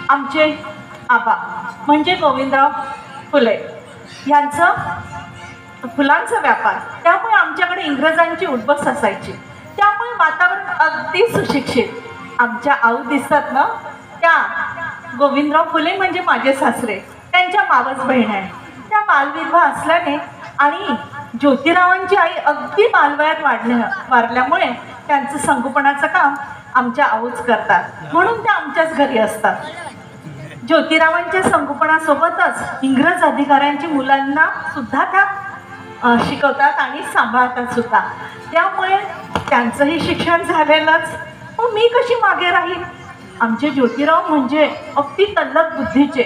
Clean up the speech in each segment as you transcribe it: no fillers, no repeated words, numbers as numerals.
आमचे आबा म्हणजे गोविंदराव फुले यांचं फुलांचा व्यापार, त्यामुळे आमच्याकडे इंग्रजांची उठबस असायची, त्यामुळे वातावरण अगदी सुशिक्षित। आमच्या आऊ दिसतात ना, त्या गोविंदराव फुले म्हणजे माझे सासरे, त्यांच्या मावस बहीण आहे। त्या बालविधवा असल्याने आणि ज्योतिरावांची आई अगदी बालवयात वारल्यामुळे त्यांचं संगोपनाचं काम आमच्या आऊच करतात, म्हणून त्या आमच्याच घरी असतात। ज्योतिरावांच्या संगोपनासोबतच इंग्रज अधिकाऱ्यांची मुलांना सुद्धा त्या शिकवतात आणि सांभाळतात सुद्धा, त्यामुळे त्यांचंही शिक्षण झालेलंच। मग मी कशी मागे राहील? आमचे ज्योतिराव म्हणजे अगदी तल्लख बुद्धीचे।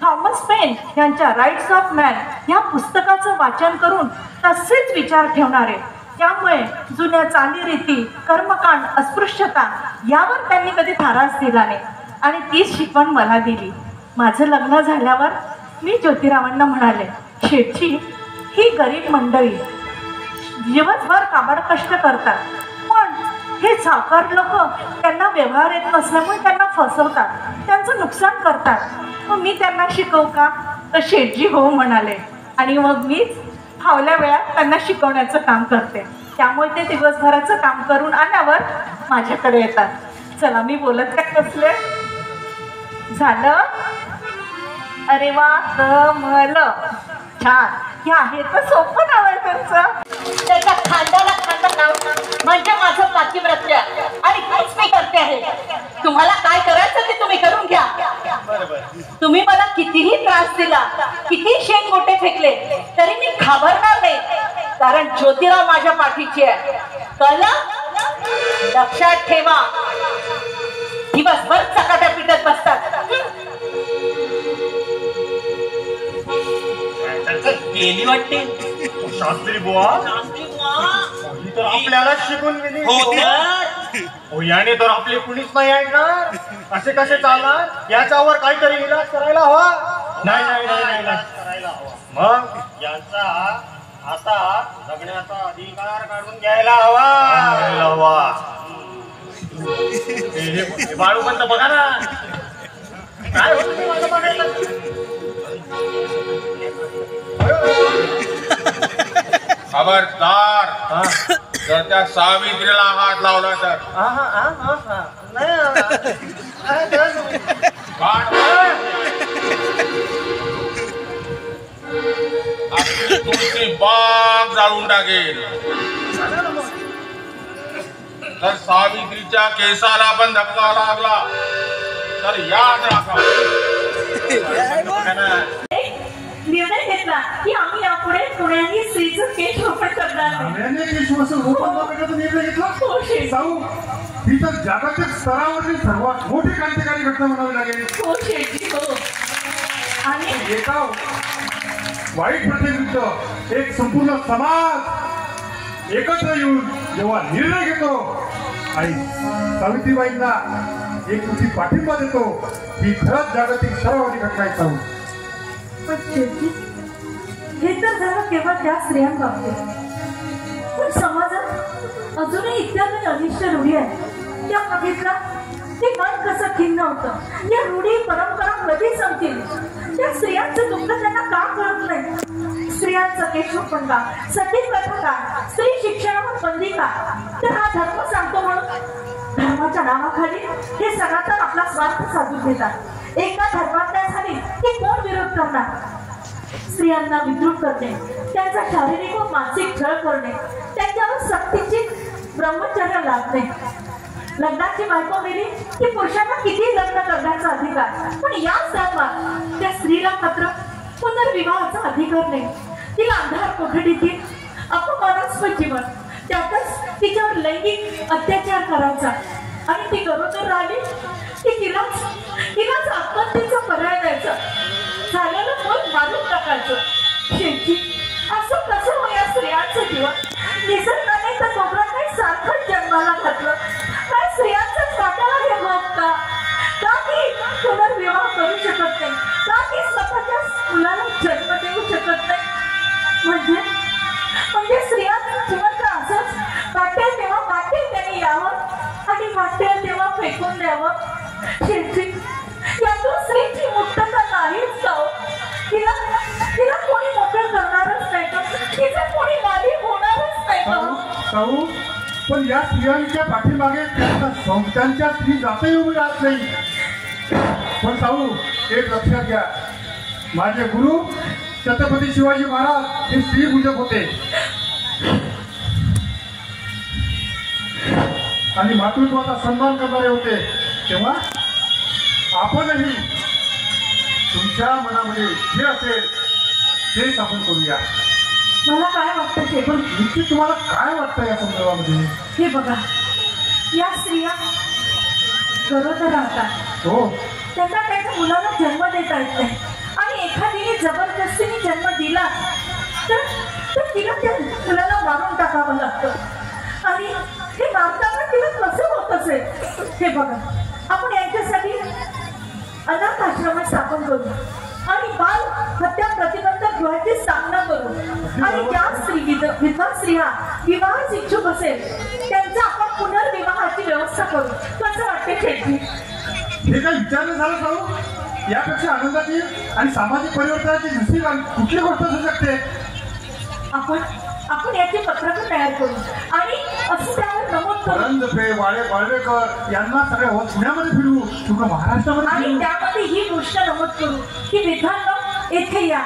थॉमस पेन यांच्या राईट्स ऑफ मॅन या पुस्तकाचं वाचन करून तसेच विचार ठेवणारे, त्यामुळे जुन्या चालीरीती, कर्मकांड, अस्पृश्यता यावर त्यांनी कधी थाराच दिला नाही आणि तीच शिकवण मला दिली। माझं लग्न झाल्यावर मी ज्योतिरावांना म्हणाले, शेठजी, ही गरीब मंडळी दिवसभर काबाड कष्ट करतात, पण हे सावकार लोक त्यांना व्यवहार येत नसल्यामुळे त्यांना फसवतात, त्यांचं नुकसान करतात, मग मी त्यांना शिकवू का? तर शेठजी हो म्हणाले आणि मग मीच फावल्या वेळात त्यांना शिकवण्याचं काम करते, त्यामुळे ते दिवसभराचं काम करून आल्यावर माझ्याकडे येतात। चला, मी बोलत काय बसले झालं? अरे वा, कमल छान, हे आहे तर सोपं नाव आहे त्यांचं। त्याच्या खांद्याला खांदा नाव म्हणजे माझं पातिव्रत्य आणि हेच मी करते आहे। तुम्हाला काय करायचं ते तुम्ही करून घ्या। तुम्ही मला कितीही त्रास दिला, किती शेण मोठे फेकले तरी मी घाबरणार नाही, कारण ज्योतिराव माझ्या पाठीची आहे, कळलं? लक्षात ठेवा। दिवसभर चकाट्या पिटत बसतात। गेली वाटते शास्त्री बुवा, तर आपल्याला शिकून गेली हो, याने तर आपले कुणीच नाही ऐकणार, असे कसे चालणार? याच्यावर काहीतरी इलाज करायला हवा। नाही नाही नाही नाही करायला हवा, मग यांचा आता जगण्याचा अधिकार काढून घ्यायला हवा। बाळू पण तर बघा ना, काय होतं माझं बघायला। खबरदार, जर त्या सावित्रीला हात लावला तर तुमची बाग जाळून टाकेल। तर सावित्रीच्या केसाला पण धक्का लागला तर याद राखा। निर्णय घेतला की आम्ही यापुढे पुण्याने स्त्रीचं केश रोपण करणार नाही। ही तर जागतिक स्तरावरील सर्वात मोठी क्रांतिकारी घटना म्हणावी लागेल। हो शेठजी, हो। आणि एका वाईट प्रथेविरुद्ध एक संपूर्ण समाज एकत्र येऊन जेव्हा निर्णय घेतो आणि सावित्रीबाईंना एक कृती पाठिंबा देतो, ही खरंच जागतिक स्तरावरील घटना आहे। पण शेठजी, हे तर झालं केवळ त्या स्त्रियांबाबतीत, पण समाजात अजूनही इतक्या काही अनिष्ट रूढी आहेत, त्या बघितला ते मन कसं खिन्न होतं। या रूढी परंपरा कधी संपतील? त्या स्त्रियांचं दुःख त्यांना का कळत नाही? स्त्रियांचं केशरोपण का, सती प्रथा का, स्त्री शिक्षणावर बंदी का? तर हा धर्म सांगतो म्हणून धर्माच्या नावाखाली हे सनातन आपला स्वार्थ साधून घेतात। एका धर्मात झाली की कोण विरोध करणार? स्त्रियांना विद्रूप करणे, त्यांचा शारीरिक व मानसिक छळ करणे, त्यांच्यावर सक्तीची ब्रह्मचर्य लादणे, लग्नाची बायको मिळली की पुरुषांना किती लग्न करण्याचा अधिकार, पण याच धर्मात त्या स्त्रीला मात्र पुनर्विवाहाचा अधिकार नाही। तिला अंधार कोठडीतील अपमानास्पद जीवन, त्यातच तिच्यावर लैंगिक अत्याचार करायचा आणि ती गरोदर राहिली की तिलाच आत्महत्येचा पर्याय द्यायचा, झालेलं मूल मारून टाकायचं। शेठजी, असं कसं हो या स्त्रियांचं जीवन? निसर्गाने तर दोघांनाही सारखंच जन्माला घातलं, काय स्त्रियांचंच वाटायला हे भोग का? ती पुनर्विवाह करू शकत नाही, का ती स्वतःच्या मुलाला जन्म देऊ शकत नाही? म्हणजे स्त्रियांचं जीवन तर असंच वाटेल तेव्हा वाटेल त्याने यावं आणि वाटेल तेव्हा फेकून द्यावं। शेठजी, यातून साऊ, पण या स्त्रियांच्या पाठीमागे त्यांच्या स्त्री जातही उभी राहत नाही. पण साऊ, एक लक्षात घ्या, माझे गुरु छत्रपती शिवाजी महाराज हे स्त्री पूजक होते आणि मातृत्वाचा सन्मान करणारे होते. तेव्हा आपणही तुमच्या मनामध्ये जे असेल तेच आपण करूया. मला काय वाटतं ते पण नक्की तुम्हाला काय वाटतं या संदर्भामध्ये? हे बघा, या स्त्रिया गरोदर राहतात, हो, त्यांना त्याच्या मुलाला जन्म देता येत नाही आणि एखादीने जबरदस्तीने जन्म दिला तर तिला त्या मुलाला मारून टाकावं लागतं आणि हे मारताना तिला कसं होत असेल. हे बघा, आपण यांच्यासाठी अनाथ आश्रम स्थापन करू आणि बाल हत्या प्रतिबंधक गृहाची स्थापना करू आणि ज्या विधवा स्त्रिया विवाहास इच्छुक असेल त्यांचा आपण पुनर्विवाहाची व्यवस्था करू. कसं वाटते शेठजी? हे काय विचारणं झालं साऊ? यापेक्षा आनंदाची आणि सामाजिक परिवर्तनाची दुसरी कुठली गोष्ट असू शकते? आपण याची पत्रक तयार करू आणि असं त्यावर नमूद करू. करंजपे, वाळवेकर यांना सगळ्या पुण्यामध्ये फिरवू, तुका महाराष्ट्रामध्ये आणि फिरवू. त्यामध्ये ही गोष्ट नमूद करू की विधान येथे या,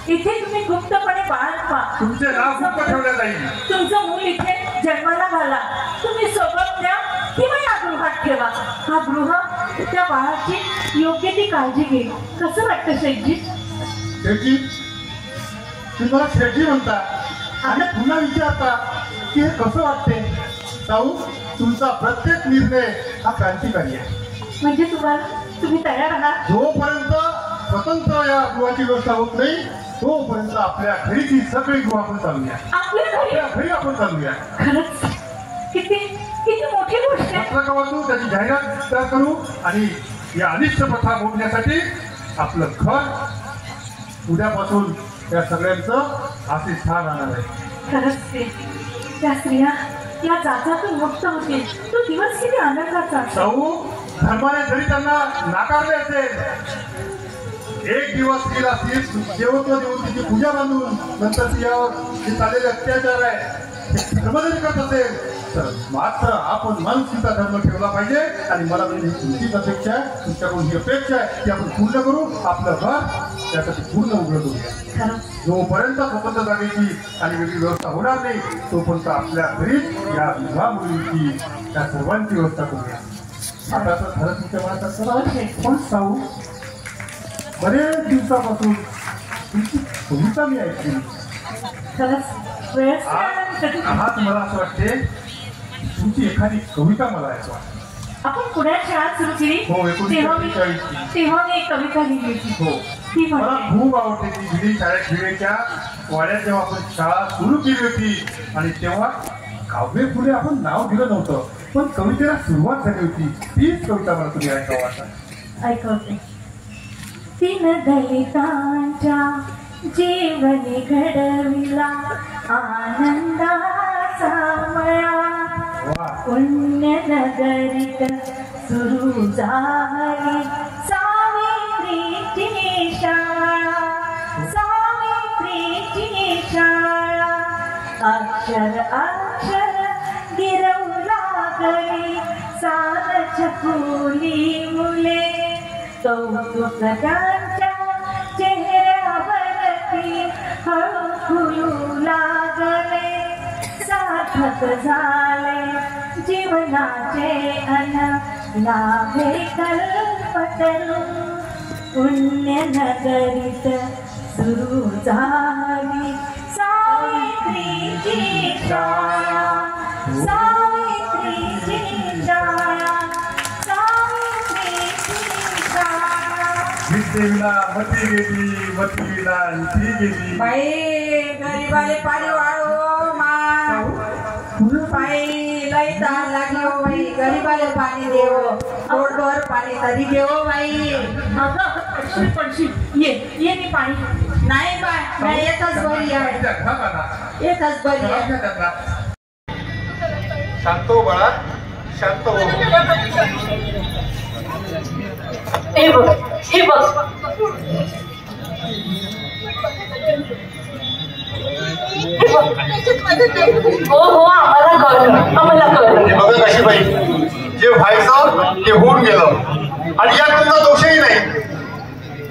इथे तुम्ही गुप्तपणे बाळगवा, तुमचे नाव गुप्त ठेवले जाईल. तुमचं मूल इथे जन्माला घाला, तुम्ही सोबत द्या किंवा या गृहात ठेवा. हा गृह त्या बाळाची योग्य ती काळजी घेईल. कसं वाटतं शेठजी? शेठजी, तुम्ही मला शेठजी म्हणता आणि पुन्हा विचारता की हे कसं वाटते? साऊ, तुमचा प्रत्येक निर्णय हा क्रांतिकारी आहे. म्हणजे तुम्ही तयार आहात? जोपर्यंत स्वतंत्र या गृहाची व्यवस्था होत नाही तोपर्यंत आपल्या घरीची सगळी गृह आपण चालूया. आपल्या घरी आपण चालूया. खरंच किती मोठी गोष्ट आहे. पत्रक वाचू, त्याची जाहिरात तयार करू आणि या अनिष्ट प्रथा मोडण्यासाठी आपलं घर उद्यापासून या सगळ्यांचं असे छान राहणार आहे. खरंच ते त्या स्त्रिया या जाचातून मुक्त होतील. तो दिवस किती आनंदाचा. साऊ, धर्माने जरी त्यांना नाकारले असेल, एक दिवस गेला देवत्व देवतेची पूजा बांधून नंतर यावर जे चाललेले अत्याचार आहे धर्म जरी करत असेल तर मात्र आपण माणुसकीचा धर्म ठेवला पाहिजे. आणि मला म्हणजे तुमचीच अपेक्षा आहे, तुमच्याकडून ही अपेक्षा आहे की आपण पूर्ण करू, आपलं घर त्यासाठी पूर्ण उघड करूया. जोपर्यंत स्वतंत्र जागेची आणि वेगळी व्यवस्था होणार नाही तोपर्यंत आपल्या घरीच या विवाह मुलींची त्या सर्वांची व्यवस्था करूया. आता तर खरं तुमच्या मनात असतं. पण साऊ, बरेच दिवसापासून तुमची कविता मी ऐकली. खरंच वेळ आज मला असं वाटते तुमची एखादी कविता मला ऐकवा. आपण पुण्यात शाळा सुरू केली हो, तेव्हा मी एक कविता लिहिली होती. हो, ती मला म्हणते, खूप आवडते ती. विधी शाळेत खेळायच्या वाड्यात जेव्हा आपण शाळा सुरू केली होती आणि तेव्हा काव्य फुले आपण नाव दिलं नव्हतं पण कवितेला सुरुवात झाली होती. तीच कविता मला तुम्ही ऐकावं आता. ऐकवते. 3 दलितांच्या जीवनी घडविला आनंदाचा मळा, पुण्यनगरीत सुरू झाली सावित्रीची शाळा, सावित्रीची शाळा. अक्षर अक्षर गिरवू लागली सार छकुली मुले, कौतुक त्यांच्या चेहऱ्यावरती हळू फुलू लागले. सार्थक झाले जीवनाचे अन लाभे कल्पतरू, पुण्यनगरीत सुरू झाली सावित्रीची शाळा, सावित्रीची शाळा, सावित्रीची शाळा. विद्येला मती गेली, मतीला ती गेली. बाई गरीबाले पाणी वाढो बाई, लई ताण लागली हो बाई, गरीबाले पाणी देव, पोटभर पाणी तरी देव बाई. अगं पडशील, ये मी पाणी. नाही बाय, नाही एकच बरी आहे, एकच बरी आहे. शांत हो बाळा, शांत हो. हे बघ, हे बघ. हो हो आम्हाला कळलं हे बघा काशीबाई, जे व्हायचं ते होऊन गेलं आणि यात तुमचा दोषही नाही.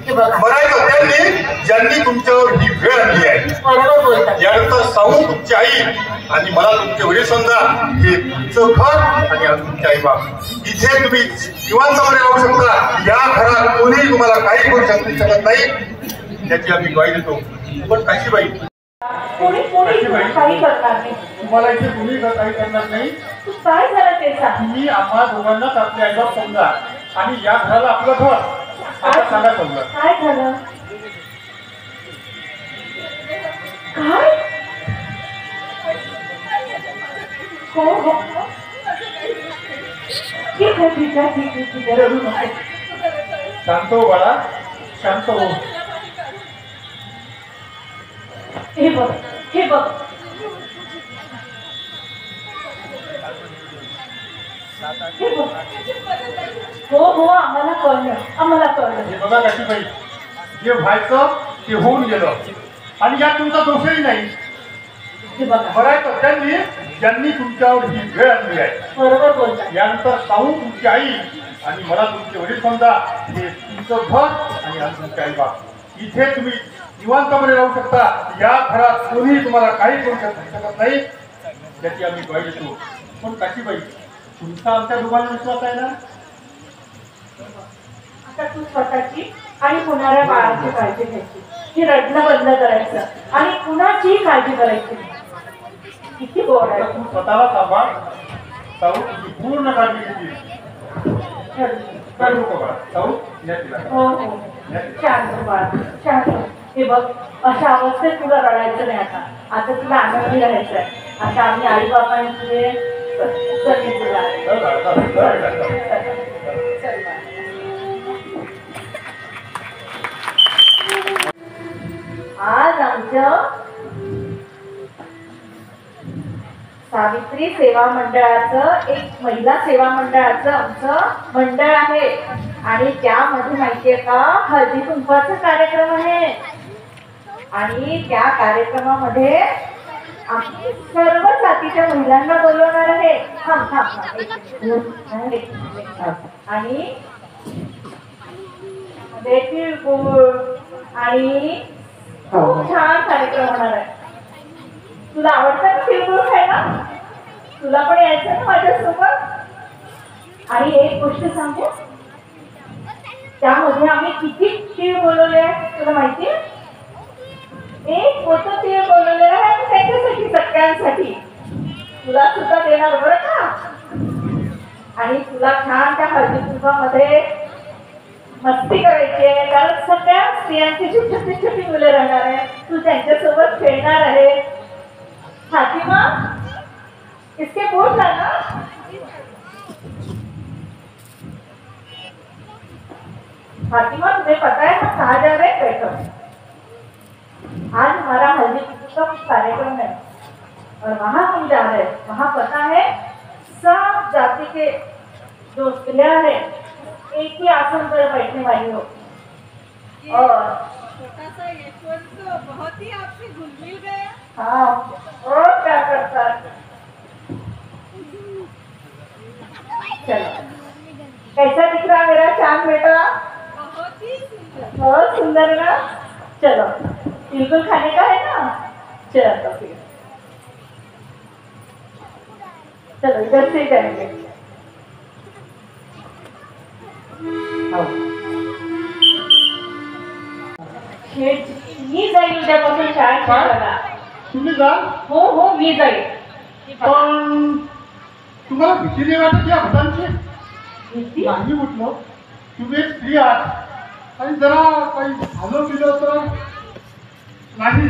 बरायचं त्यांनी ज्यांनी तुमच्यावर ही वेळ आणली आहे. बरोबर बोलतात. यानंतर साऊ तुमची आई आणि मला तुमचे वडील समजा हे तुमचं घर आणि तुमची आई बाप. इथे तुम्ही निवांतपणे राहू शकता. या घरात कोणीही तुम्हाला काही करू शकत नाही, याची आम्ही ग्वाही देतो. पण काशीबाई, कोणी काही करणार नाही. तुम्हाला इथे कुणी काही करणार नाही. तू काय झालं ते सांग. तुम्ही आम्हा दोघांनाच आपले आईबाप समजा आणि या घराला आपलं घर. आता सांगा समजा काय झालं. काय हो हो ठीक आहे ठीक आहे ठीक आहे ठीक आहे रडू नको. शांत हो बाळा, शांत हो. हे बघ हे बघ हे बघ. हो हो आम्हाला कळलं. हे बघा काशीबाई, जे व्हायचं ते होऊन गेलं आणि यात तुमचा दोषही नाही. हे बघा बरायचं त्यांनी ज्यांनी तुमच्यावर ही वेळ आणली आहे. बरोबर बोलतात. यानंतर साऊ तुमची आई आणि मला तुमचे वडील समजा हे तुमचं घर आणि आम्ही तुमचे आई बाप. इथे तुम्ही निवांतपणे राहू शकता. या घरात कोणीही तुम्हाला काही करू शकत नाही, याची आम्ही ग्वाही देतो. पण काशीबाई, तुमचा आमच्या दोघांना विश्वास आहे ना? आता तू स्वतःची आणि होणाऱ्या बाळाची काळजी घ्यायची. हे रडणं बंद करायचं आणि कुणाचीही काळजी करायची नाही. किती गोड आहे. तू स्वतःला सांभाळ. साऊ तुझी पूर्ण काळजी घेतली. रडू नको बाळा. साऊ या तिला. हो हो शांत बाळ शांत. हे बघ अशा अवस्थेत तुला रडायचं नाही. आता तुला आनंदी राहायचं आहे. आता आम्ही आई बाबांनी तुझे तुला आज आमचं सावित्री सेवा मंडळाचं एक महिला सेवा मंडळाचं आमचं मंडळ आहे आणि त्यामध्ये माहितीये का हळदी कुंकवाचा कार्यक्रम आहे आणि त्या कार्यक्रमामध्ये आम्ही सर्व जातीच्या महिलांना बोलवणार आहे. आणि तिळगुळ आणि खूप छान कार्यक्रम होणार आहे. तुला आवडतं का तिळगुळ खायला? तुला पण यायचं ना माझ्यासोबत. आणि एक गोष्ट सांगू, त्यामध्ये आम्ही किती तीळ बोलवले आहे तुला माहिती आहे? एक मोठं तीळ बोलवलेलं आहे त्याच्यासाठी सगळ्यांसाठी. तुला सुद्धा देणार बरं का. आणि तुला छान त्या हळदी कुंकवामध्ये मस्ती करायची आहे. कारण सगळ्या स्त्रियांची छोटी छोटी मुलं राहणार आहे. तू त्यांच्यासोबत खेळणार आहे. फातिमा इसके बोल ना. फातिमा तुम्हें पता है हम कहाँ जा रहे हैं? बैठो. आज हमारा हल्दी का कार्यक्रम है और वहाँ हम जा रहे हैं. वहाँ पता है सब जाति के जो स्त्रियां हैं एक ही आसन पर बैठने वाली हो. और छोटा सा यशवंत तो बहुत ही आपसे घुल मिल गया. हाँ और क्या करता है. चलो कैसा दिख रहा है मेरा चांद बेटा? बहुत ही सुंदर. बहुत सुंदर ना. चलो बिल्कुल खाने का है ना. चलो तो फिर चलो इधर से जाएंगे. मी जाईल उद्यापासून शाळेत शिकवायला. तुम्ही जा. हो हो मी जाईल. पण तुम्हाला भीती नाही वाटत या भटांची? भीती? नाही म्हटलं, तुम्ही एक स्त्री आहात आणि जरा काही झालं गेलं तर नाही,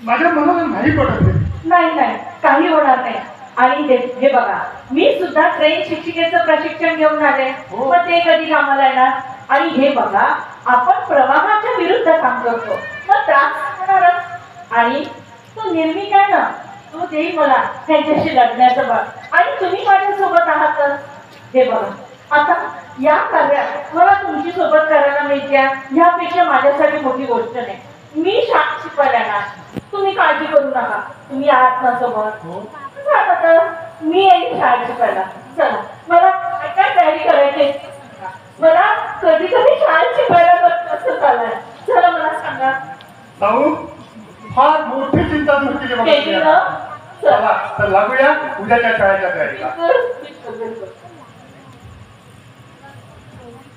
माझ्या मनाला नाही पडत आहे. नाही नाही काही होणार नाही. आणि हे बघा मी सुद्धा ट्रेन शिक्षिकेचं प्रशिक्षण घेऊन आले. हो. मग ते कधी कामाला येणार. आणि हे बघा आपण प्रवाहाच्या विरुद्ध काम करतो मग त्रास होणारच. आणि तो निर्मिक आहे ना, तो देईल मला त्यांच्याशी लढण्याचं बळ. आणि तुम्ही माझ्यासोबत आहात. हे बघा आता या कार्यात मला तुमची सोबत करायला मिळते ह्यापेक्षा माझ्यासाठी मोठी गोष्ट नाही. मी शाळा शिकवायला येणार, तुम्ही काळजी करू नका. तुम्ही आहात ना सोबत. आता तर मी येईन शाळा शिकवायला. चला, मला काय तयारी करायची. मला कधी कधी शाळा शिकवायला कसं चाललंय. चला मला सांगा. भाऊ फार मोठी चिंता केली दृष्टीने ना? चला तर लागूया उद्याच्या शाळेच्या तयारीला.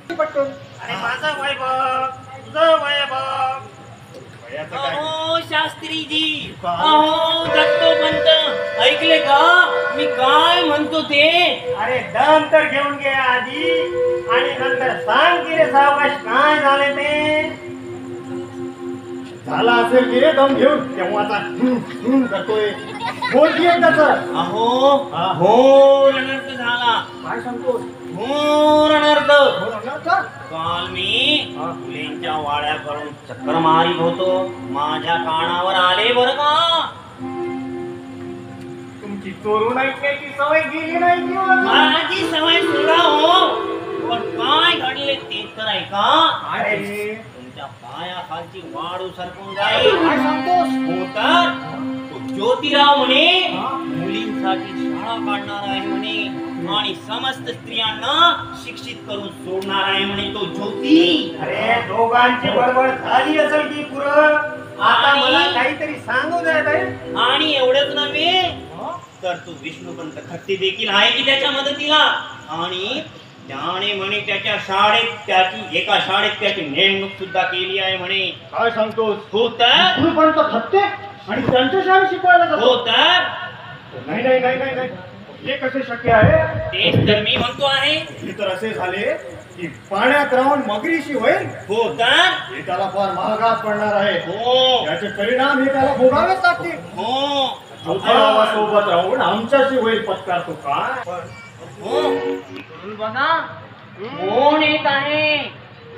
अरे माझा वैभव, तुझं वैभव. वयाचं काय? अहो शास्त्रीजी, अहो दत्तोपंत, ऐकले का मी काय म्हणतो ते? अरे दम तर घेऊन घे आधी आणि नंतर सांग की रे सावकाश काय झाले ते. झाला असेल की रे दम घेऊन तेव्हा करतोय. बोल की एकदाच. अहो घोर अनर्थ झाला. काय सांगतोस? घोर अनर्थ. बोल का? काल मी फुलेंच्या वाड्या करून चक्कर मारित होतो, माझ्या कानावर आले बरं का. तुमची चोरून ऐकण्याची सवय गेली नाही की माझी? माझी सवय सोडा हो, पण काय घडले ते तर ऐका. अरे तुमच्या पायाखालची वाळू सरकून जाईल. काय सांगतोस? हो तर तो ज्योतिराव म्हणे मुलींसाठी शाळा काढणार आहे म्हणे आणि समस्त स्त्रियांना शिक्षित करून सोडणार आहे म्हणे तो ज्योती. अरे दोघांची बडबड झाली असेल की पुरं. आता मला काहीतरी सांगू द्या ताई. आणि एवढंच नव्हे तर तो विष्णुपंत खट्टी देखील आहे की त्याच्या मदतीला. आणि त्याने म्हणे त्याच्या शाळेत एका शाळेत त्याची नेमणूक सुद्धा केली आहे म्हणे. काय सांगतोस? हो तर विष्णुपंत खट्टे आणि त्यांच्या शाळेत शिकवायला जातो? हो तर नाही नाही नाही नाही नाही, हे कसे शक्य आहे? तेच तर मी म्हणतो आहे. हे तर असे झाले की पाण्यात राहून मगरीशी होईल. हो तर हे त्याला फार महागात पडणार आहे. हो याचे परिणाम हे त्याला भोगावेच लागतील. हो सोबत राहून आमच्याशी होईल पत्कार. तो काय हो इकडून बघा कोण येत आहे.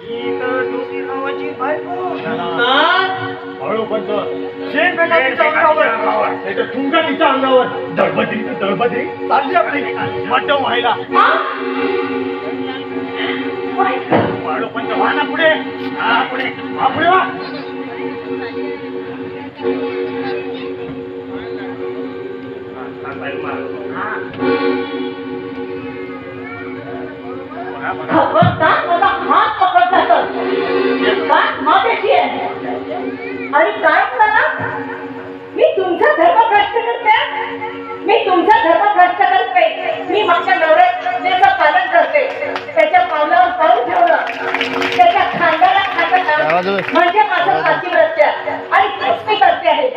ही तर ज्योतिरावाची बायको. तर हळू पण शेण फेका तिच्या अंगावर. नाही तर तुंगा तिच्या अंगावर. दळबद्री तर दळबद्री चालली आपली मटम व्हायला. हळू पण व्हा ना पुढे. हा पुढे हा पुढे वा. खबरदार मला हात पकडला तर काय माझ्याशी आहे. आणि काय म्हणाला. मी तुमचा धर्म भ्रष्ट करते. मी तुमचा धर्म भ्रष्ट करते. मी माझ्या नवऱ्याचं पालन करते. त्याच्या पावलावर पाऊल ठेवलं, त्याच्या खांद्याला खांदा लावलं म्हणजे माझं पातिव्रत्य. आणि तेच मी करते आहे.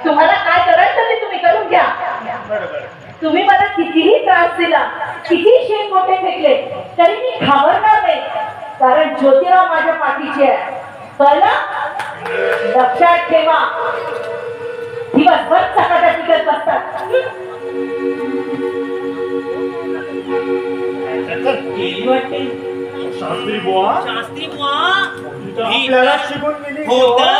तुम्हाला काय करायचं ते तुम्ही करून घ्या. तुम्ही मला कितीही त्रास दिला, कितीही शेण मोठे फेकले तरी मी घाबरणार नाही. कारण ज्योतिराव माझ्या पाठीचे आहे. कळलं? लक्षात ठेवा. दिवसभर चकाटाची करत बसतात. गेली वाटते. शास्त्री बुवा शास्त्री बुवा ही तर आपल्याला शिकून गेली. हो तर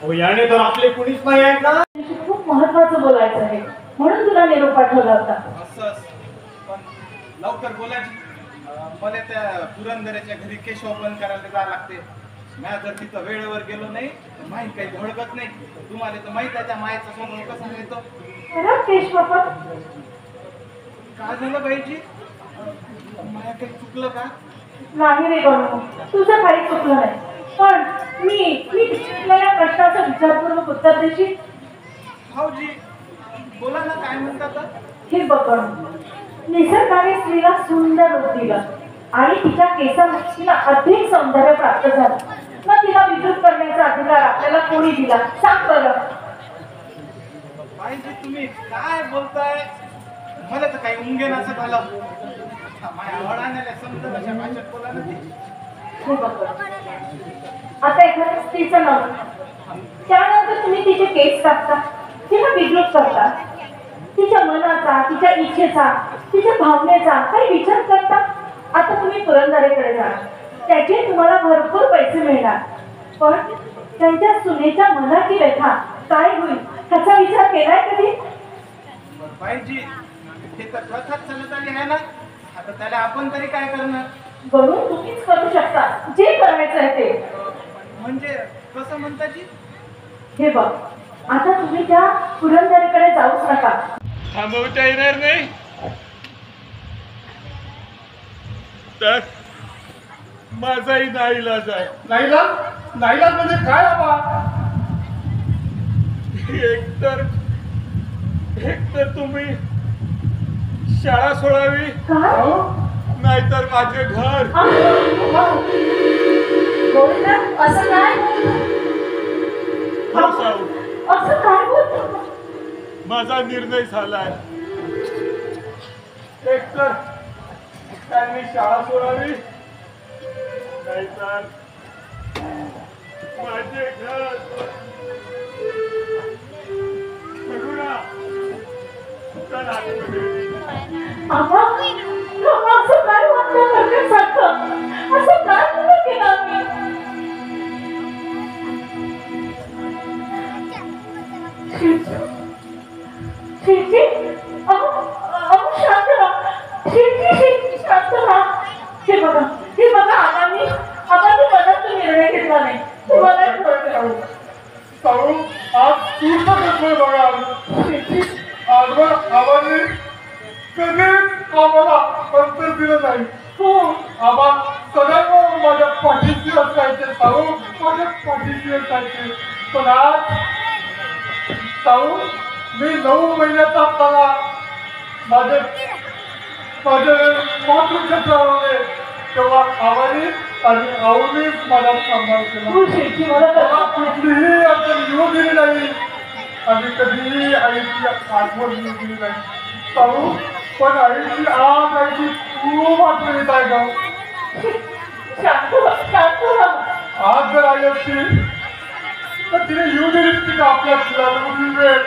हो याने तर आपले कुणीच नाही आहेत ना. खूप महत्वाचं बोलायचं आहे म्हणून तुला निरोप पाठवला होता. असंच पण लवकर बोलायची. मला त्या पुरंदरेच्या घरी केशव बंद करायला जावं लागते. मी जर तिथं वेळेवर गेलो नाही तर माहीत काही धडकत नाही. तुम्हाला तर माहित आहे त्या मायाचा स्वभाव कसा येतो. खरं केश बाबा. काय झालं बाईजी. माया काही चुकलं का. नाही रे गणू, तुझं काही चुकलं नाही. पण मी विचारलेल्या प्रश्नाचं विचारपूर्वक उत्तर देशील. भाऊजी बोला ना काय म्हणतात. हे बघ गणू, निसर्गाने स्त्रीला सुंदर रूप दिलं आणि तिच्या केसांमध्ये तिला अधिक सौंदर्य प्राप्त झालं. मग तिला विद्युत करण्याचा अधिकार आपल्याला कोणी दिला सांग बरं. बाईजी तुम्ही काय बोलताय. मला तर काही उंगेन असं झालं. माझ्या वडाण्याला समजा अशा भाषेत बोला ना ती. हे बघ गणू, आता एखाद्या स्त्रीचं नाव त्यानंतर तुम्ही तिचे केस कापता, तिला विद्युत करता. तिच्या मनाचा, तिच्या इच्छेचा, तिच्या भावनेचा काही विचार करता. आता तुम्ही पुरंदरेकडे जा, त्याचे तुम्हाला भरपूर पैसे मिळणार. पण त्यांच्या सुनेच्या मनाची व्यथा काय होईल त्याचा विचार केलाय कधी. बाईजी हे तर प्रथाच चालत आली आहे ना. आता त्याला आपण तरी काय करणार. म्हणून तुम्हीच करू शकता जे करायचं आहे ते. म्हणजे कसं म्हणताची? हे बघ, आता तुम्ही त्या पुरंदरेकडे जाऊच नका. थांबवता येणार नाही तर माझाही नाईलाज आहे. नाईलाज म्हणजे काय बाबा? एकतर तुम्ही शाळा सोडावी, नाहीतर माझे घर. असं काय? असं काय बोलतो? माझा निर्णय झालाय. एकतर त्यांनी शाळा सोडावी, नाहीतर माझे घर. असं काय वाटलं? असं काय केलं आम्ही? हे बघा आता मी मनात निर्णय घेतला नाही. तुम्हाला आजवर आबांनी कधीच आम्हाला अंतर दिलं नाही. आबा सदैव माझ्या पाठीशी असायचे. साऊ माझ्या पाठीशी असायचे. पण आज साऊ मी 9 महिन्याचा असताना माझे मातृक्षेत्रामध्ये तेव्हा आबांनी आणि आऊनीच मला सांभाळ केला. कुठलीही अडचण येऊ दिली नाही आणि कधीही आईची आठवण येऊ दिली नाही. साऊ पण आईची खूप आठवण येत आहे का? आज जर आई असती तर तिने येऊ दिली ती का आपल्या वेळ?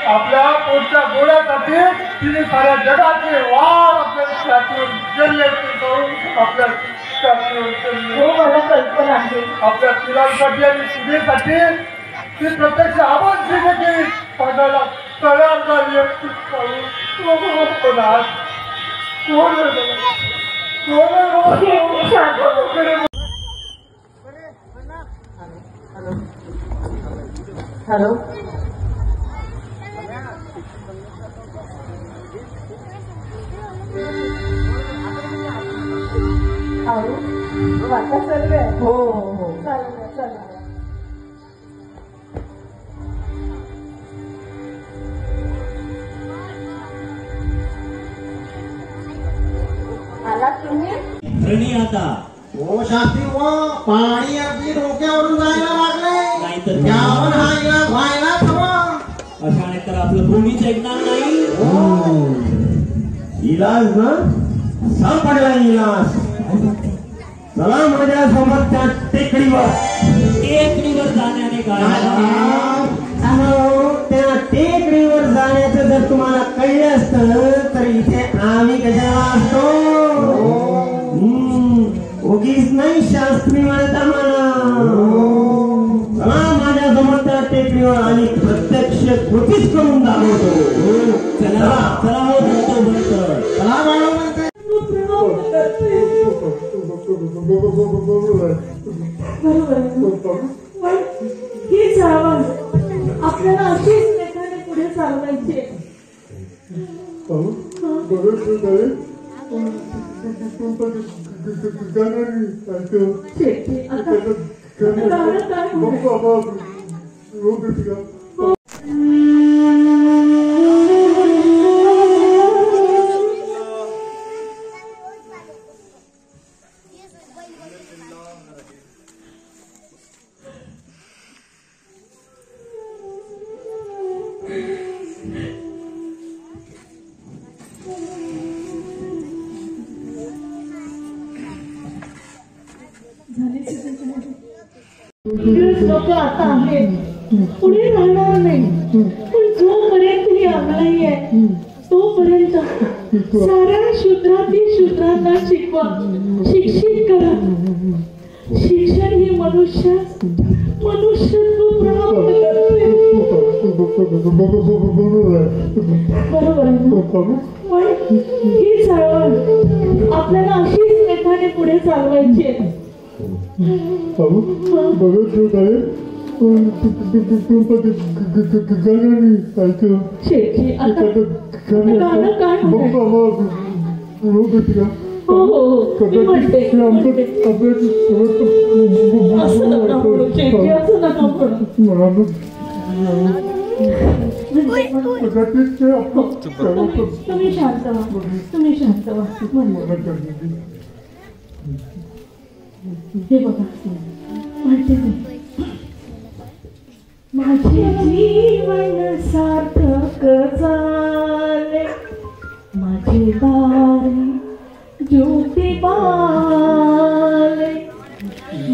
आपल्या पोटच्या गोळ्यासाठी तिने साऱ्या जगाचे वार आपल्या छातीवर गेले असते. आपल्या मला कल्पना आहे. आपल्या पिलांसाठी आणि पिढीसाठी ती प्रत्यक्ष आवाज देखील पडायला तयार झाली असती. पण आज कोण हॅलो आता सर्व हो चालेल. आला तुम्ही आता हो शास्त्री हो, पाणी अगदी डोक्यावरून जायला लागलंय. नाहीतर त्यावर हा इलाज व्हायलाच हवा. अशाने तर आपलं कोणीच ऐकणार नाही. इलाज ना सापडला इलाज. चला माझ्या सोबत त्या टेकडीवर जाण्याने काय? त्या टेकडीवर जाण्याचं जर तुम्हाला कळलं असतं तर इथे आम्ही कशाला असतो? उगीच नाही शास्त्री म्हणता मला. चला माझ्या समोर त्या टेकडीवर आणि प्रत्यक्ष कृतीच करून दाखवतो. चला म्हणतो चला म्हणते. हे चालवा आपल्याला अशीच लेखाने पुढे चालवायचे. लोक आता आहेत, पुढे राहणार नाही. पण जोपर्यंत ही अंगलाई आहे तोपर्यंत साऱ्या शूद्रातील शूद्रांना शिकवा, शिक्षित करा. शिक्षण ही मनुष्यत्व प्राप्त करते. बरोबर आहे. ही चळवळ आपल्याला अशीच मेथाने पुढे चालवायची आहे. भाऊ बघत ठेव काय शेठजी आता गाणं काय म्हणताय? हो हो मी म्हणते असं नका म्हणू शेठजी, असं नका म्हणू. तुम्ही शांत व्हा, तुम्ही शांत व्हा. हे बघा म्हणते मी, माझे जीवन सार्थक झाले, माझे दारी ज्योतिबाले,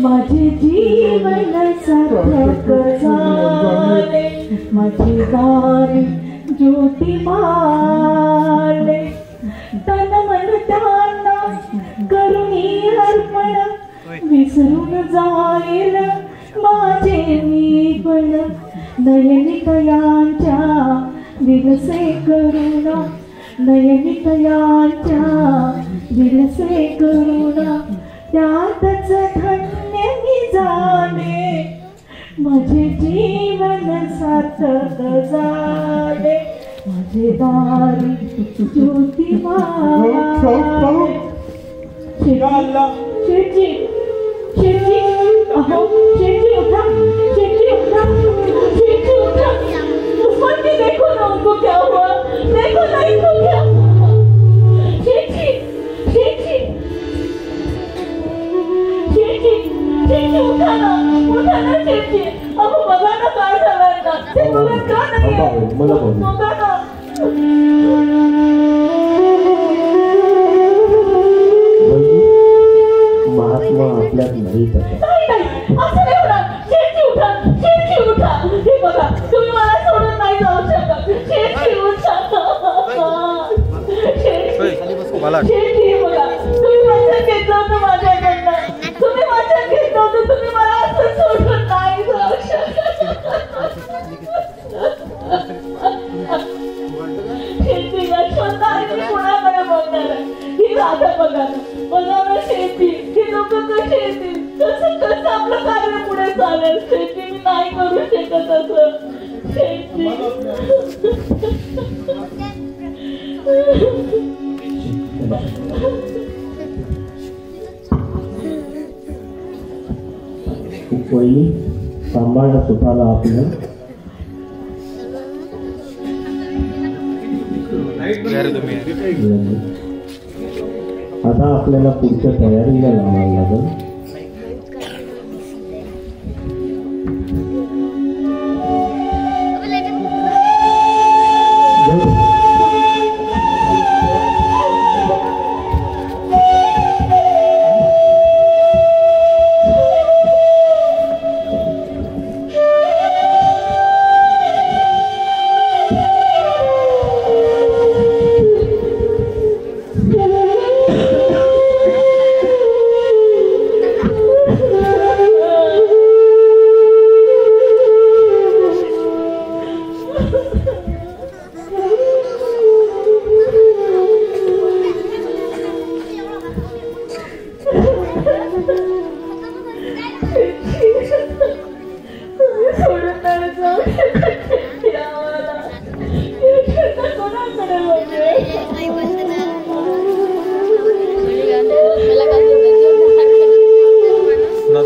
माझे जीवन सार्थक झाले, माझे दारी ज्योतिबाले, तन मन त्यांना करुणी अर्पण, विसरून जाईल माझे मी पण, नयनी तयांच्या दिलसे करुणा, नयनी तयांच्या दिलसे करुणा, त्यातच धन्य मी झाले, माझे जीवन सार्थक झाले, माझे दारी ज्योतिबा. शेठजी शेठजी अहो शेठजी उठा, शेठजी उठा, शेठजी उठा. दुश्मन की देखो ना उनको क्या हुआ, देखो ना इनको क्या हुआ. शेठजी शेठजी शेठजी शेठजी उठा ना शेठजी. अहो बघा ना काय झालंय ना, ते बघत का नाहीये, बघा ना. महात्मा आपल्यात नाही असं नाही होणार. शेठजी उठा, शेठजी उठा. हे बघा तुम्ही मला सोडून नाही जाऊ शकत. शेठजी उठा. शेठजी बघा तुम्ही वचन घेतलं होतं माझ्याकडनं, तुम्ही वचन घेतलं होतं, तुम्ही मला असं सोडून नाही जाऊ शकत. शेठजी यशवंत आणि कोणाकडे बघणार आहे, ही राधा बघा बघा ना शेती, हे लोक कसे येतील, कसं आपलं कार्य पुढे चालेल. शेती मी नाही करू शकत असं. शेती वहिनी सांभाळा स्वतःला आपलं. आता आपल्याला पुढच्या तयारीला लावायला लागेल.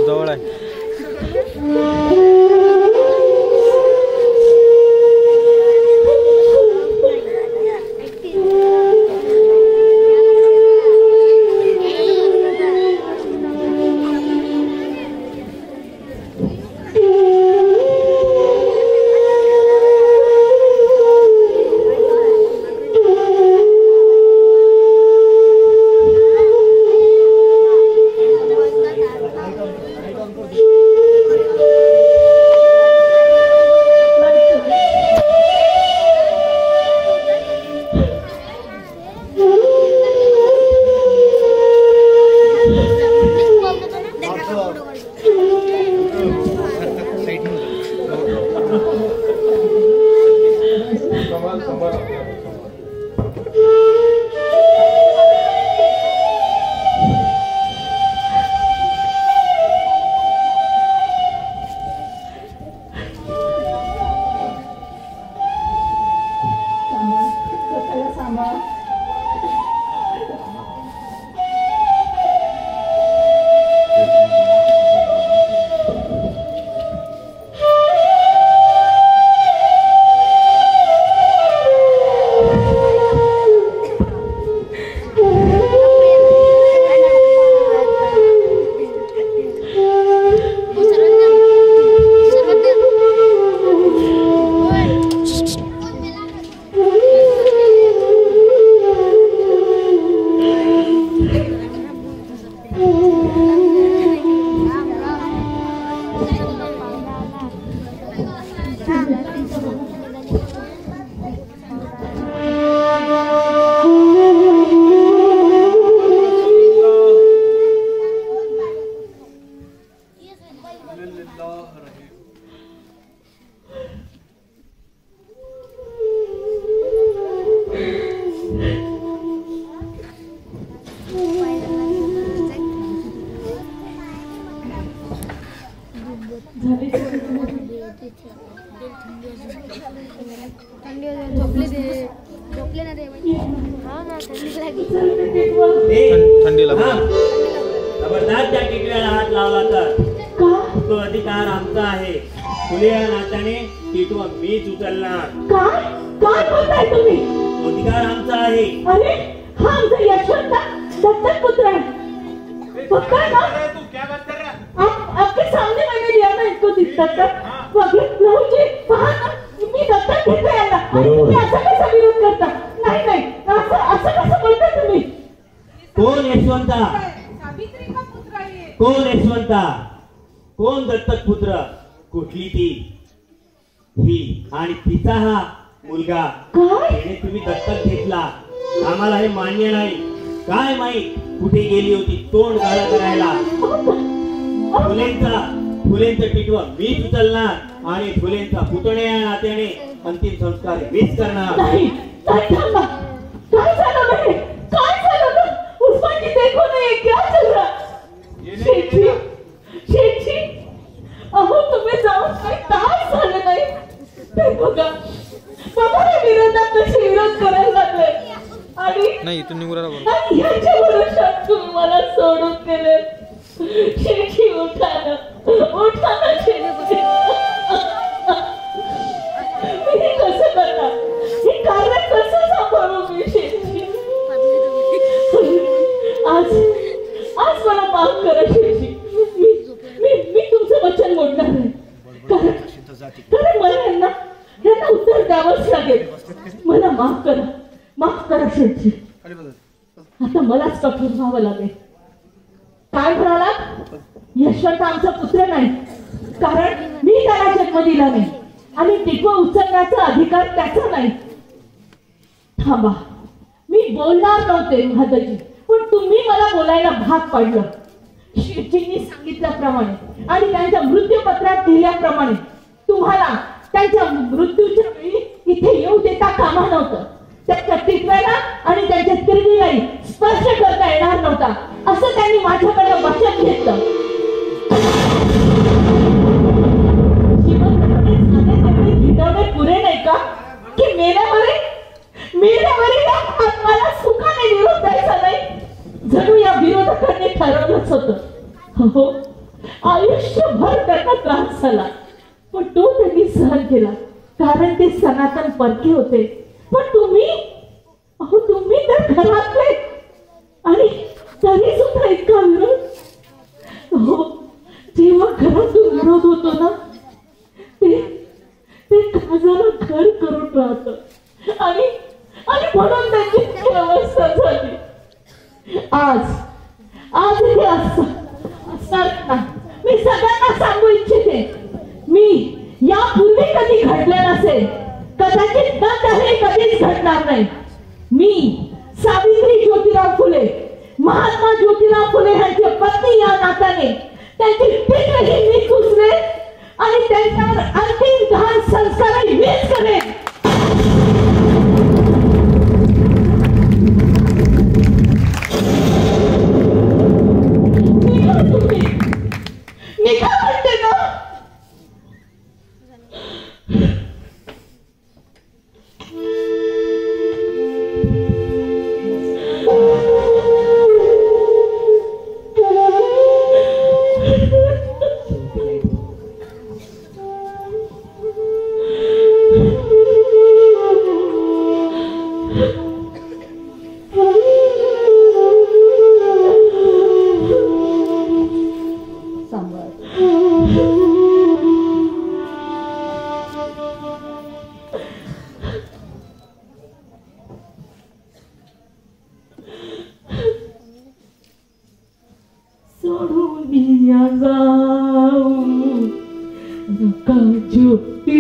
जवळ आहे. खबरदार त्या टिटव्याला हात लावला तर तो अधिकार आमचा आहे. फुले या नात्याने टिटवा मीच उचलणार. काय काय बोलताय तुम्ही? तो अधिकार आमचा आहे. अरे हा आमचा यशवंत दत्तक पुत्र है. पक्का है ना? तू क्या बात कर रहा है? आपके सामने मैंने लिया ना इसको दत्तक. बघितलं जी पहा ना, मी दत्तक घेतलं याला. तुम्ही असं कसा विरोध करता? नाही नाही असं कसं बोलता तुम्ही? कोण यशवंता? सावित्री का पुत्र आहे. कोण यशवंता? कोण दत्तक पुत्र? कुठली ती? ही आणि तिचा हा मुलगा. त्याने तुम्ही दत्तक घेतला. आम्हाला हे मान्य नाही. काय माहित कुठे गेली होती तोंड गाळा करायला. फुलेंचं टिटवा मीच उचलणार आणि फुलेंचा पुतण्या या नात्याने अंतिम संस्कार मीच करणार. नहीं थांबा. काय झालं नाही? काय झालं ना? उस्मान जी देखो ना ये क्या चल रहा? शेठजी अहो तुम्ही जाऊन काही तास झाले नाही. ते बघा या विरोधात कसे विरोध करायला लागले आणि नाही इथून निघून राहा. आणि ह्याच्या भरोशात तुम्ही मला सोडून गेले. शेठजी उठा ना शेठजी. मी कसं करणार? हे कार्य कसं सांभाळू मी शेठजी? आज मला माफ करा शेठजी. मी तुमचं वचन मोडणार नाही. कारण मला यांना उत्तर द्यावंच लागेल. मला माफ करा शेठजी. आता मलाच कठोर व्हावं लागेल. काय म्हणाला? यशवंत आमचा पुत्र नाही कारण मी त्याला जन्म दिला नाही आणि टिटवा उचलण्याचा अधिकार त्याचा नाही. थांबा, मी बोलणार नव्हते महादजी, पण तुम्ही मला बोलायला भाग पाडलं. शेठजींनी सांगितल्याप्रमाणे आणि त्यांच्या मृत्यूपत्रात दिल्याप्रमाणे तुम्हाला त्यांच्या मृत्यूच्या वेळी इथे येऊ देता कामा नव्हतं. त्यांच्या टिटव्याला आणि त्यांच्या तिरडीलाही स्पर्श करता येणार नव्हता असं त्यांनी माझ्याकडे वचन घेतलं. पुरे नाही का की मेल्यावरही मला सुखाने विरोध द्यायचा नाही. जणू या विरोधकांनी ठरवलंच होतं. हो, आयुष्यभर त्यांना त्रास झाला पण तो त्यांनी सहन केला कारण ते सनातन परके होते. पण तुम्ही तर घरातले आणि तरी सुद्धा इतका विरोध. हो, जेव्हा घरातून विरोध होतो ना ते काळजाला घर करून राहत आणि म्हणून त्यांची अवस्था झाली. आज हे असणार ना. मी सगळ्यांना सांगू इच्छिते, मी यापूर्वी कधी घडलं नसेल, कदाचित कधीच घडणार नाही. मी सावित्री ज्योतिराव फुले, महात्मा ज्योतिराव फुले यांची पत्नी या नात्याने त्यांची टिटवी मीच उचलेन आणि त्यांच्यावर अंतिम दहन संस्कारही मीच करेन. मी काय म्हणते ना,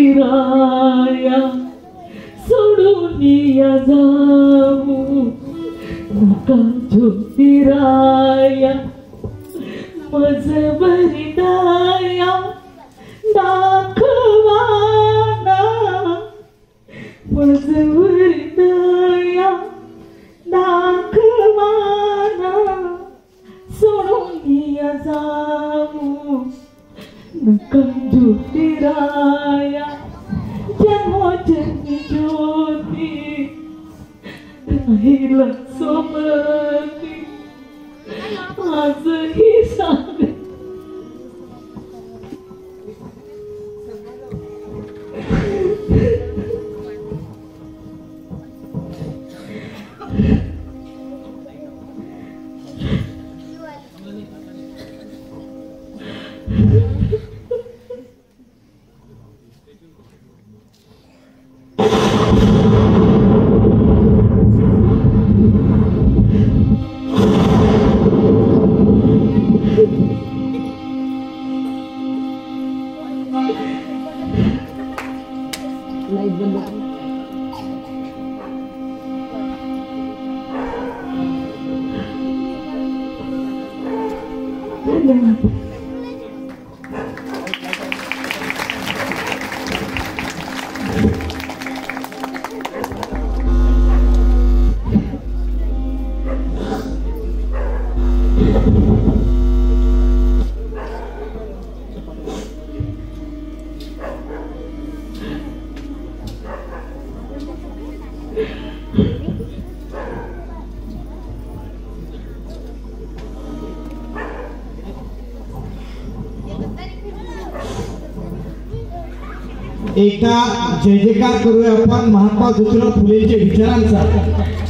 ज्योतिराया सोडून जाऊ नका ज्योतिराया मज भरिताया कंजूतीराया जन्मोजन्मी ज्योती राहील सोबती आजही सांग एकदा जय जयकार करूया आपण महात्मा ज्योतिराव फुलेंच्या विचारांचा.